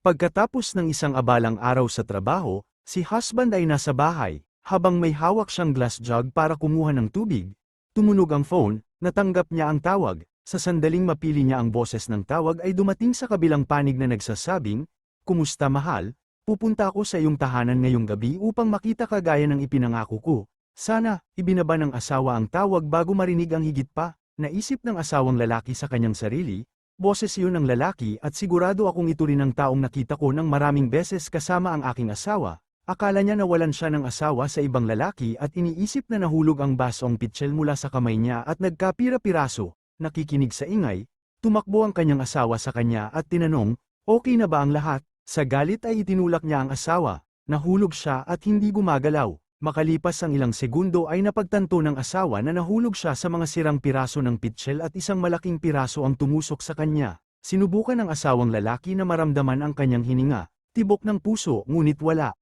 Pagkatapos ng isang abalang araw sa trabaho, si husband ay nasa bahay, habang may hawak siyang glass jug para kumuha ng tubig. Tumunog ang phone, natanggap niya ang tawag, sa sandaling mapili niya ang boses ng tawag ay dumating sa kabilang panig na nagsasabing, "Kumusta mahal? Pupunta ako sa iyong tahanan ngayong gabi upang makita ka gaya ng ipinangako ko." Sana, ibinaba ng asawa ang tawag bago marinig ang higit pa. Naisip ng asawang lalaki sa kanyang sarili, boses iyon ng lalaki at sigurado akong ito rin ang taong nakita ko ng maraming beses kasama ang aking asawa. Akala niya nawalan siya ng asawa sa ibang lalaki at iniisip na nahulog ang basong pitsil mula sa kamay niya at nagkapira-piraso. Nakikinig sa ingay, tumakbo ang kanyang asawa sa kanya at tinanong, "Okay na ba ang lahat?" Sa galit ay itinulak niya ang asawa, nahulog siya at hindi gumagalaw. Makalipas ang ilang segundo ay napagtanto ng asawa na nahulog siya sa mga sirang piraso ng pitsil at isang malaking piraso ang tumusok sa kanya. Sinubukan ng asawang lalaki na maramdaman ang kanyang hininga, tibok ng puso ngunit wala.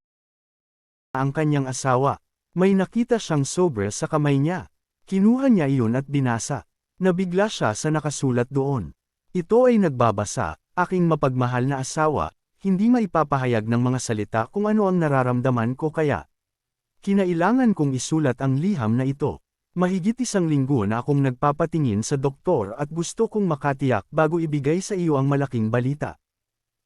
Ang kanyang asawa, may nakita siyang sobre sa kamay niya. Kinuha niya iyon at binasa. Nabigla siya sa nakasulat doon. Ito ay nagbabasa, "Aking mapagmahal na asawa, hindi maipapahayag ng mga salita kung ano ang nararamdaman ko kaya kinailangan kong isulat ang liham na ito. Mahigit 1 linggo na akong nagpapatingin sa doktor at gusto kong makatiyak bago ibigay sa iyo ang malaking balita.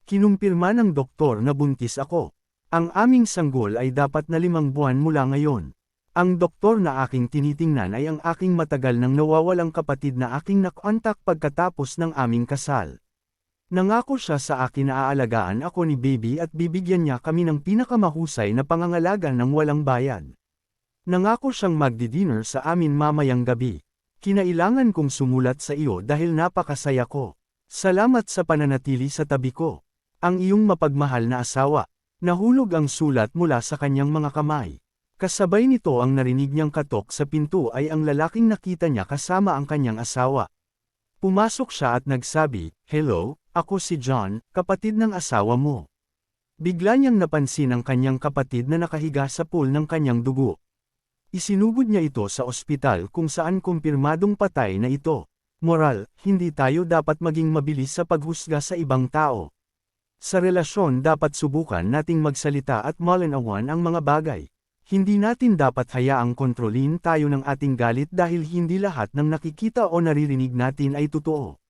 Kinumpirma ng doktor na buntis ako. Ang aming sanggol ay dapat na 5 buwan mula ngayon. Ang doktor na aking tinitingnan ay ang aking matagal nang nawawalang kapatid na aking nakontak pagkatapos ng aming kasal. Nangako siya sa akin na aalagaan ako ni baby at bibigyan niya kami ng pinakamahusay na pangangalaga ng walang bayad. Nangako siyang magdi-dinner sa amin mamayang gabi. Kinailangan kong sumulat sa iyo dahil napakasaya ko. Salamat sa pananatili sa tabi ko. Ang iyong mapagmahal na asawa." Nahulog ang sulat mula sa kanyang mga kamay. Kasabay nito ang narinig niyang katok sa pinto ay ang lalaking nakita niya kasama ang kanyang asawa. Pumasok siya at nagsabi, "Hello, ako si John, kapatid ng asawa mo." Bigla niyang napansin ang kanyang kapatid na nakahiga sa pool ng kanyang dugo. Isinugod niya ito sa ospital kung saan kumpirmadong patay na ito. Moral, hindi tayo dapat maging mabilis sa paghusga sa ibang tao. Sa relasyon dapat subukan nating magsalita at malinawan ang mga bagay. Hindi natin dapat hayaang kontrolin tayo ng ating galit dahil hindi lahat ng nakikita o naririnig natin ay totoo.